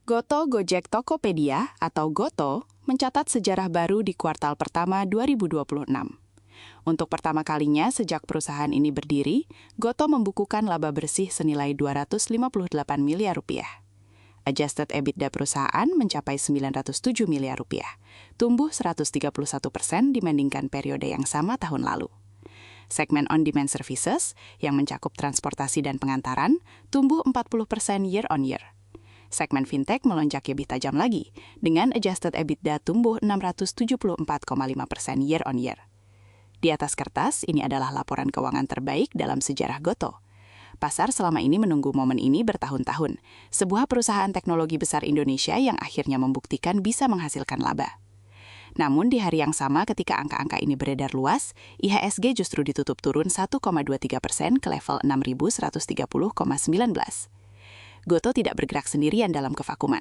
Goto Gojek Tokopedia atau Goto mencatat sejarah baru di kuartal pertama 2026. Untuk pertama kalinya sejak perusahaan ini berdiri, Goto membukukan laba bersih senilai 258 miliar rupiah. Adjusted EBITDA perusahaan mencapai 907 miliar rupiah, tumbuh 131% dibandingkan periode yang sama tahun lalu. Segmen on-demand services, yang mencakup transportasi dan pengantaran, tumbuh 40% year-on-year. Segmen fintech melonjak lebih tajam lagi, dengan adjusted EBITDA tumbuh 674,5% year-on-year. Di atas kertas, ini adalah laporan keuangan terbaik dalam sejarah Goto. Pasar selama ini menunggu momen ini bertahun-tahun, sebuah perusahaan teknologi besar Indonesia yang akhirnya membuktikan bisa menghasilkan laba. Namun di hari yang sama ketika angka-angka ini beredar luas, IHSG justru ditutup turun 1,23% ke level 6.130,19. Goto tidak bergerak sendirian dalam kevakuman.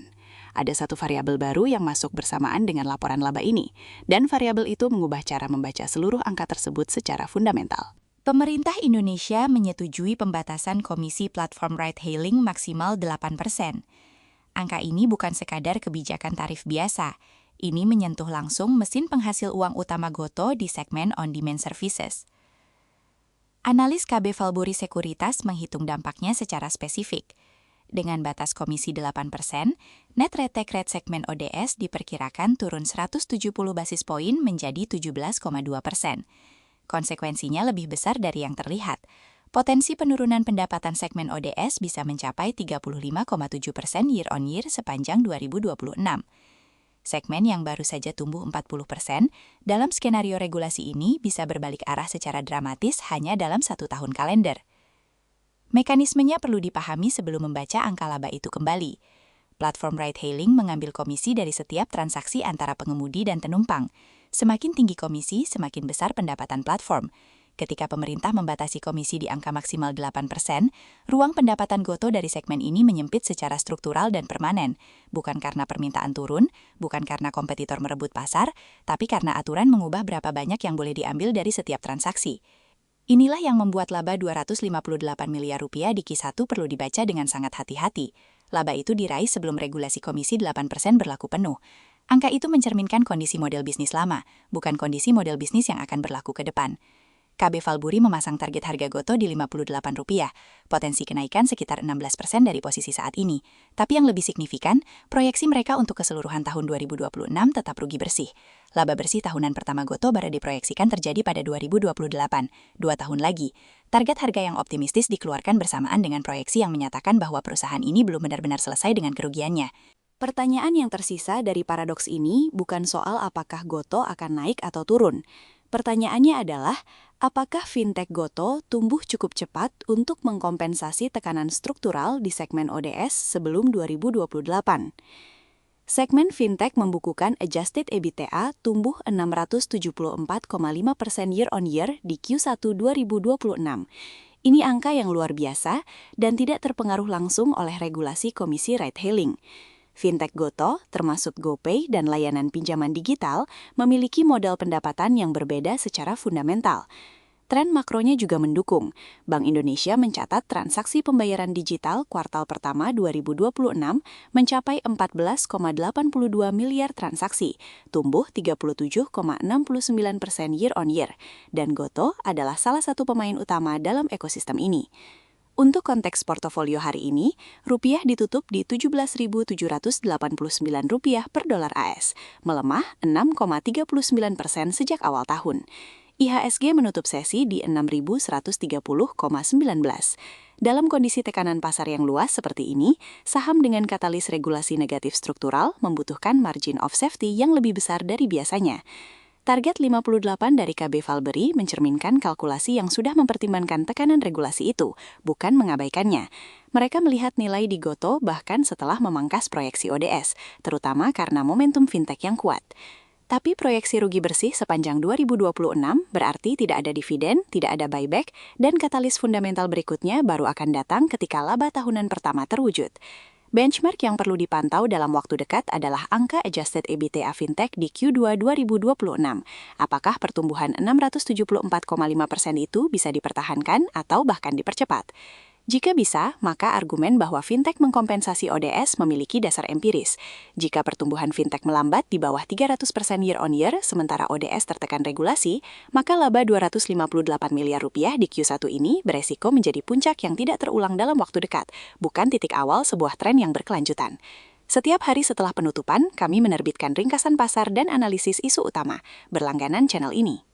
Ada satu variabel baru yang masuk bersamaan dengan laporan laba ini, dan variabel itu mengubah cara membaca seluruh angka tersebut secara fundamental. Pemerintah Indonesia menyetujui pembatasan komisi platform ride-hailing maksimal 8%. Angka ini bukan sekadar kebijakan tarif biasa. Ini menyentuh langsung mesin penghasil uang utama Goto di segmen on-demand services. Analis KB Valburi Sekuritas menghitung dampaknya secara spesifik. Dengan batas komisi 8%, net take rate segmen ODS diperkirakan turun 170 basis poin menjadi 17,2%. Konsekuensinya lebih besar dari yang terlihat. Potensi penurunan pendapatan segmen ODS bisa mencapai 35,7% year-on-year sepanjang 2026. Segmen yang baru saja tumbuh 40%, dalam skenario regulasi ini bisa berbalik arah secara dramatis hanya dalam 1 tahun kalender. Mekanismenya perlu dipahami sebelum membaca angka laba itu kembali. Platform ride-hailing mengambil komisi dari setiap transaksi antara pengemudi dan penumpang. Semakin tinggi komisi, semakin besar pendapatan platform. Ketika pemerintah membatasi komisi di angka maksimal 8%, ruang pendapatan Goto dari segmen ini menyempit secara struktural dan permanen. Bukan karena permintaan turun, bukan karena kompetitor merebut pasar, tapi karena aturan mengubah berapa banyak yang boleh diambil dari setiap transaksi. Inilah yang membuat laba 258 miliar rupiah di Q1 perlu dibaca dengan sangat hati-hati. Laba itu diraih sebelum regulasi komisi 8% berlaku penuh. Angka itu mencerminkan kondisi model bisnis lama, bukan kondisi model bisnis yang akan berlaku ke depan. KB Valburi memasang target harga Goto di Rp58, potensi kenaikan sekitar 16% dari posisi saat ini. Tapi yang lebih signifikan, proyeksi mereka untuk keseluruhan tahun 2026 tetap rugi bersih. Laba bersih tahunan pertama Goto baru diproyeksikan terjadi pada 2028, 2 tahun lagi. Target harga yang optimistis dikeluarkan bersamaan dengan proyeksi yang menyatakan bahwa perusahaan ini belum benar-benar selesai dengan kerugiannya. Pertanyaan yang tersisa dari paradoks ini bukan soal apakah Goto akan naik atau turun. Pertanyaannya adalah, apakah fintech Goto tumbuh cukup cepat untuk mengkompensasi tekanan struktural di segmen ODS sebelum 2028? Segmen fintech membukukan adjusted EBITDA tumbuh 674,5% year-on-year di Q1 2026. Ini angka yang luar biasa dan tidak terpengaruh langsung oleh regulasi komisi ride-hailing. Fintech Goto, termasuk GoPay dan layanan pinjaman digital, memiliki modal pendapatan yang berbeda secara fundamental. Tren makronya juga mendukung. Bank Indonesia mencatat transaksi pembayaran digital kuartal pertama 2026 mencapai 14,82 miliar transaksi, tumbuh 37,69% year-on-year, dan Goto adalah salah satu pemain utama dalam ekosistem ini. Untuk konteks portofolio hari ini, rupiah ditutup di Rp17.789 per dolar AS, melemah 6,39% sejak awal tahun. IHSG menutup sesi di 6.130,19. Dalam kondisi tekanan pasar yang luas seperti ini, saham dengan katalis regulasi negatif struktural membutuhkan margin of safety yang lebih besar dari biasanya. Target 58 dari KB Valburi mencerminkan kalkulasi yang sudah mempertimbangkan tekanan regulasi itu, bukan mengabaikannya. Mereka melihat nilai di Goto bahkan setelah memangkas proyeksi ODS, terutama karena momentum fintech yang kuat. Tapi proyeksi rugi bersih sepanjang 2026 berarti tidak ada dividen, tidak ada buyback, dan katalis fundamental berikutnya baru akan datang ketika laba tahunan pertama terwujud. Benchmark yang perlu dipantau dalam waktu dekat adalah angka adjusted EBITDA fintech di Q2 2026. Apakah pertumbuhan 674,5% itu bisa dipertahankan atau bahkan dipercepat? Jika bisa, maka argumen bahwa fintech mengkompensasi ODS memiliki dasar empiris. Jika pertumbuhan fintech melambat di bawah 300% year on year, sementara ODS tertekan regulasi, maka laba 258 miliar rupiah di Q1 ini beresiko menjadi puncak yang tidak terulang dalam waktu dekat, bukan titik awal sebuah tren yang berkelanjutan. Setiap hari setelah penutupan, kami menerbitkan ringkasan pasar dan analisis isu utama. Berlangganan channel ini.